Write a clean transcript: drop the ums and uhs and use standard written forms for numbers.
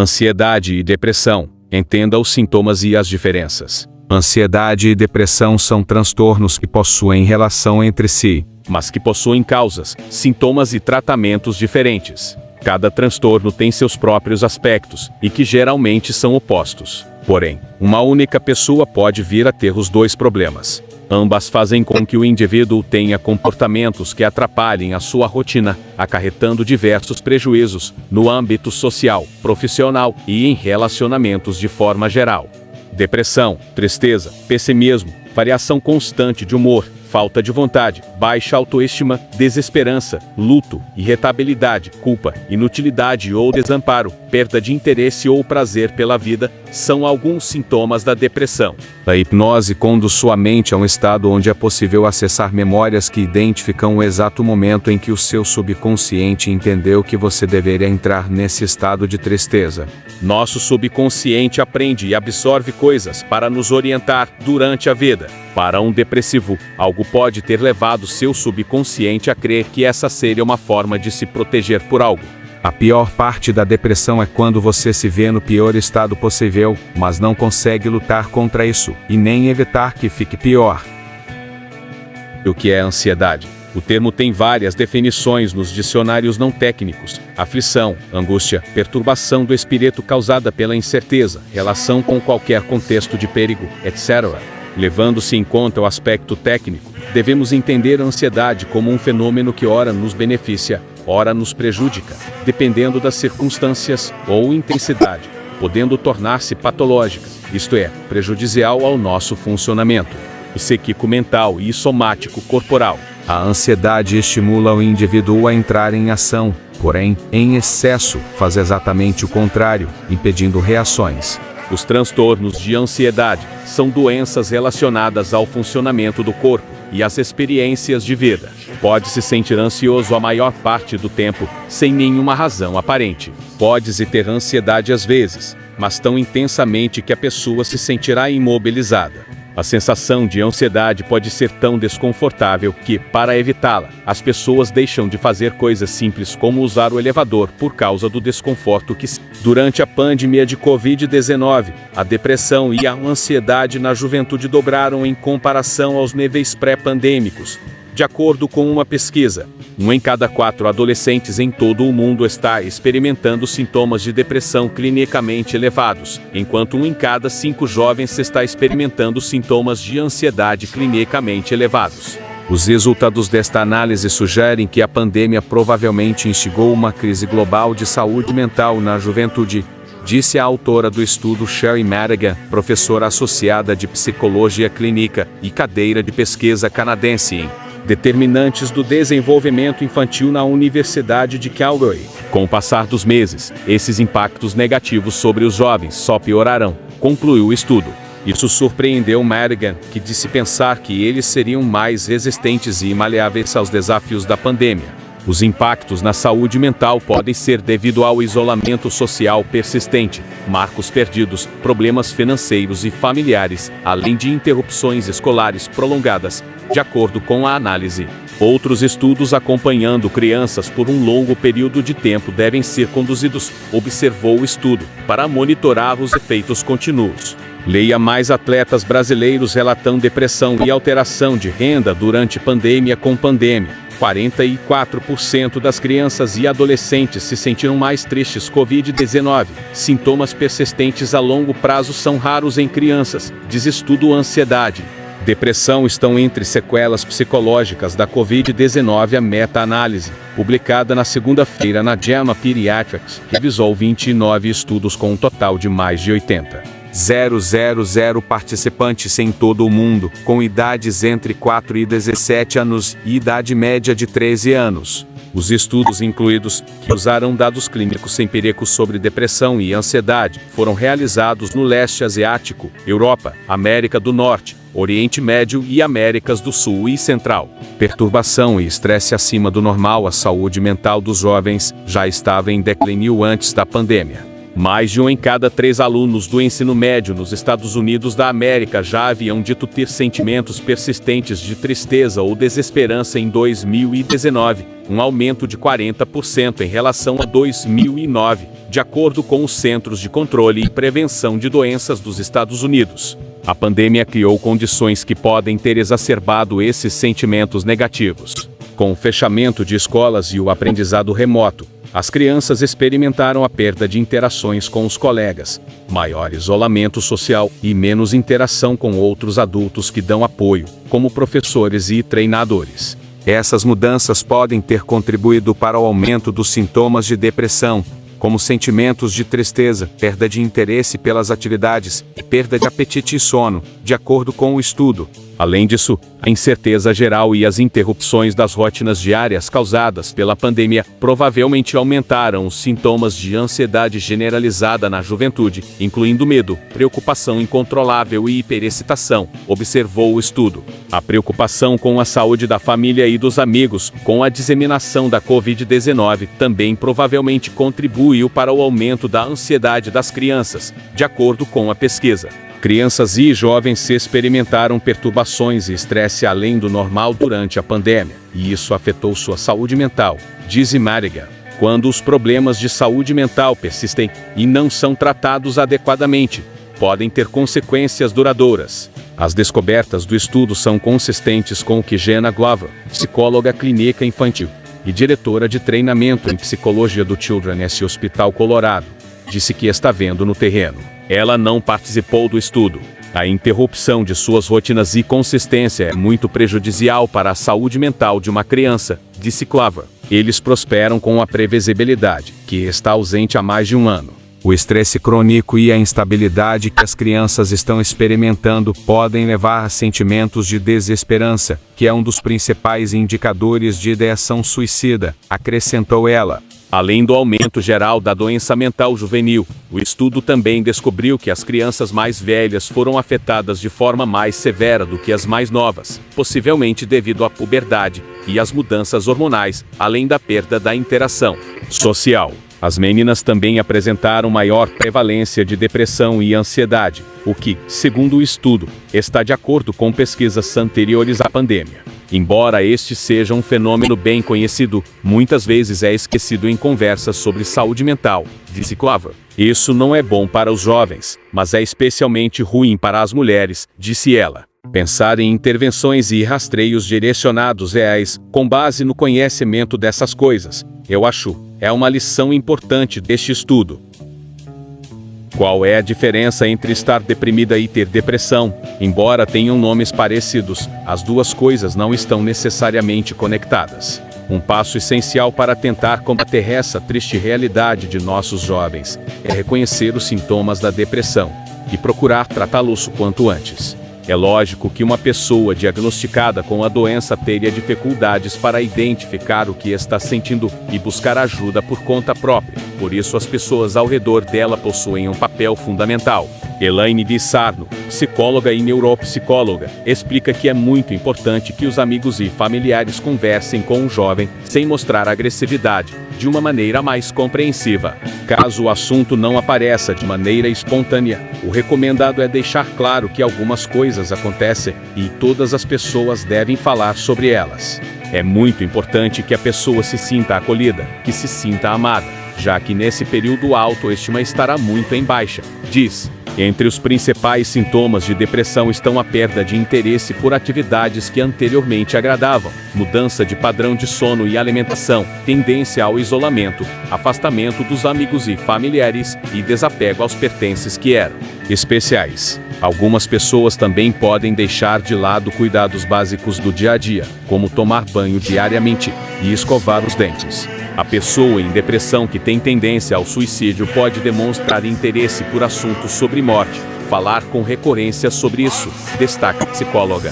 Ansiedade e depressão. Entenda os sintomas e as diferenças. Ansiedade e depressão são transtornos que possuem relação entre si, mas que possuem causas, sintomas e tratamentos diferentes. Cada transtorno tem seus próprios aspectos, e que geralmente são opostos. Porém, uma única pessoa pode vir a ter os dois problemas. Ambas fazem com que o indivíduo tenha comportamentos que atrapalhem a sua rotina, acarretando diversos prejuízos no âmbito social, profissional e em relacionamentos de forma geral. Depressão, tristeza, pessimismo, variação constante de humor, falta de vontade, baixa autoestima, desesperança, luto, irritabilidade, culpa, inutilidade ou desamparo, perda de interesse ou prazer pela vida, são alguns sintomas da depressão. A hipnose conduz sua mente a um estado onde é possível acessar memórias que identificam o exato momento em que o seu subconsciente entendeu que você deveria entrar nesse estado de tristeza. Nosso subconsciente aprende e absorve coisas para nos orientar durante a vida. Para um depressivo, algo pode ter levado seu subconsciente a crer que essa seria uma forma de se proteger por algo. A pior parte da depressão é quando você se vê no pior estado possível, mas não consegue lutar contra isso, e nem evitar que fique pior. O que é ansiedade? O termo tem várias definições nos dicionários não técnicos: aflição, angústia, perturbação do espírito causada pela incerteza, relação com qualquer contexto de perigo, etc. Levando-se em conta o aspecto técnico, devemos entender a ansiedade como um fenômeno que ora nos beneficia, ora nos prejudica, dependendo das circunstâncias ou intensidade, podendo tornar-se patológica, isto é, prejudicial ao nosso funcionamento psíquico, mental e somático corporal. A ansiedade estimula o indivíduo a entrar em ação, porém, em excesso, faz exatamente o contrário, impedindo reações. Os transtornos de ansiedade são doenças relacionadas ao funcionamento do corpo e às experiências de vida. Pode-se sentir ansioso a maior parte do tempo, sem nenhuma razão aparente. Pode-se ter ansiedade às vezes, mas tão intensamente que a pessoa se sentirá imobilizada. A sensação de ansiedade pode ser tão desconfortável que, para evitá-la, as pessoas deixam de fazer coisas simples como usar o elevador por causa do desconforto que sentem. Durante a pandemia de Covid-19, a depressão e a ansiedade na juventude dobraram em comparação aos níveis pré-pandêmicos. De acordo com uma pesquisa, 1 em cada 4 adolescentes em todo o mundo está experimentando sintomas de depressão clinicamente elevados, enquanto 1 em cada 5 jovens está experimentando sintomas de ansiedade clinicamente elevados. Os resultados desta análise sugerem que a pandemia provavelmente instigou uma crise global de saúde mental na juventude, disse a autora do estudo Sherry Madigan, professora associada de psicologia clínica e cadeira de pesquisa canadense em Determinantes do Desenvolvimento Infantil na Universidade de Calgary. Com o passar dos meses, esses impactos negativos sobre os jovens só piorarão, concluiu o estudo. Isso surpreendeu Madigan, que disse pensar que eles seriam mais resistentes e maleáveis aos desafios da pandemia. Os impactos na saúde mental podem ser devido ao isolamento social persistente, marcos perdidos, problemas financeiros e familiares, além de interrupções escolares prolongadas, de acordo com a análise. Outros estudos acompanhando crianças por um longo período de tempo devem ser conduzidos, observou o estudo, para monitorar os efeitos contínuos. Leia mais: atletas brasileiros relatam depressão e alteração de renda durante pandemia. Com pandemia, 44% das crianças e adolescentes se sentiram mais tristes. Covid-19. Sintomas persistentes a longo prazo são raros em crianças, diz estudo. Ansiedade, depressão estão entre sequelas psicológicas da Covid-19. A meta-análise, publicada na segunda-feira na JAMA Pediatrics, revisou 29 estudos com um total de mais de 80,000 participantes em todo o mundo, com idades entre 4 e 17 anos e idade média de 13 anos. Os estudos incluídos, que usaram dados clínicos empíricos sobre depressão e ansiedade, foram realizados no leste asiático, Europa, América do Norte, Oriente Médio e Américas do Sul e Central. Perturbação e estresse acima do normal. A saúde mental dos jovens já estava em declínio antes da pandemia. Mais de 1 em cada 3 alunos do ensino médio nos Estados Unidos da América já haviam dito ter sentimentos persistentes de tristeza ou desesperança em 2019, um aumento de 40% em relação a 2009, de acordo com os Centros de Controle e Prevenção de Doenças dos Estados Unidos. A pandemia criou condições que podem ter exacerbado esses sentimentos negativos. Com o fechamento de escolas e o aprendizado remoto, as crianças experimentaram a perda de interações com os colegas, maior isolamento social e menos interação com outros adultos que dão apoio, como professores e treinadores. Essas mudanças podem ter contribuído para o aumento dos sintomas de depressão, como sentimentos de tristeza, perda de interesse pelas atividades e perda de apetite e sono, de acordo com o estudo. Além disso, a incerteza geral e as interrupções das rotinas diárias causadas pela pandemia provavelmente aumentaram os sintomas de ansiedade generalizada na juventude, incluindo medo, preocupação incontrolável e hiperexcitação, observou o estudo. A preocupação com a saúde da família e dos amigos com a disseminação da Covid-19 também provavelmente contribuiu para o aumento da ansiedade das crianças, de acordo com a pesquisa. Crianças e jovens experimentaram perturbações e estresse além do normal durante a pandemia, e isso afetou sua saúde mental, diz Madigan. Quando os problemas de saúde mental persistem e não são tratados adequadamente, podem ter consequências duradouras. As descobertas do estudo são consistentes com o que Jenna Glover, psicóloga clínica infantil e diretora de treinamento em psicologia do Children's Hospital Colorado, disse que está vendo no terreno. Ela não participou do estudo. A interrupção de suas rotinas e consistência é muito prejudicial para a saúde mental de uma criança, disse Glover. Eles prosperam com a previsibilidade, que está ausente há mais de 1 ano. O estresse crônico e a instabilidade que as crianças estão experimentando podem levar a sentimentos de desesperança, que é um dos principais indicadores de ideação suicida, acrescentou ela. Além do aumento geral da doença mental juvenil, o estudo também descobriu que as crianças mais velhas foram afetadas de forma mais severa do que as mais novas, possivelmente devido à puberdade e às mudanças hormonais, além da perda da interação social. As meninas também apresentaram maior prevalência de depressão e ansiedade, o que, segundo o estudo, está de acordo com pesquisas anteriores à pandemia. Embora este seja um fenômeno bem conhecido, muitas vezes é esquecido em conversas sobre saúde mental, disse Glover. Isso não é bom para os jovens, mas é especialmente ruim para as mulheres, disse ela. Pensar em intervenções e rastreios direcionados reais, com base no conhecimento dessas coisas, eu acho, é uma lição importante deste estudo. Qual é a diferença entre estar deprimida e ter depressão? Embora tenham nomes parecidos, as duas coisas não estão necessariamente conectadas. Um passo essencial para tentar combater essa triste realidade de nossos jovens é reconhecer os sintomas da depressão e procurar tratá-los o quanto antes. É lógico que uma pessoa diagnosticada com a doença teria dificuldades para identificar o que está sentindo e buscar ajuda por conta própria. Por isso as pessoas ao redor dela possuem um papel fundamental. Elaine de Sarno, psicóloga e neuropsicóloga, explica que é muito importante que os amigos e familiares conversem com o jovem sem mostrar agressividade, de uma maneira mais compreensiva. Caso o assunto não apareça de maneira espontânea, o recomendado é deixar claro que algumas coisas acontecem e todas as pessoas devem falar sobre elas. É muito importante que a pessoa se sinta acolhida, que se sinta amada, já que nesse período a autoestima estará muito em baixa, diz. Entre os principais sintomas de depressão estão a perda de interesse por atividades que anteriormente agradavam, mudança de padrão de sono e alimentação, tendência ao isolamento, afastamento dos amigos e familiares e desapego aos pertences que eram especiais. Algumas pessoas também podem deixar de lado cuidados básicos do dia a dia, como tomar banho diariamente e escovar os dentes. A pessoa em depressão que tem tendência ao suicídio pode demonstrar interesse por assuntos sobre morte, falar com recorrência sobre isso, destaca a psicóloga.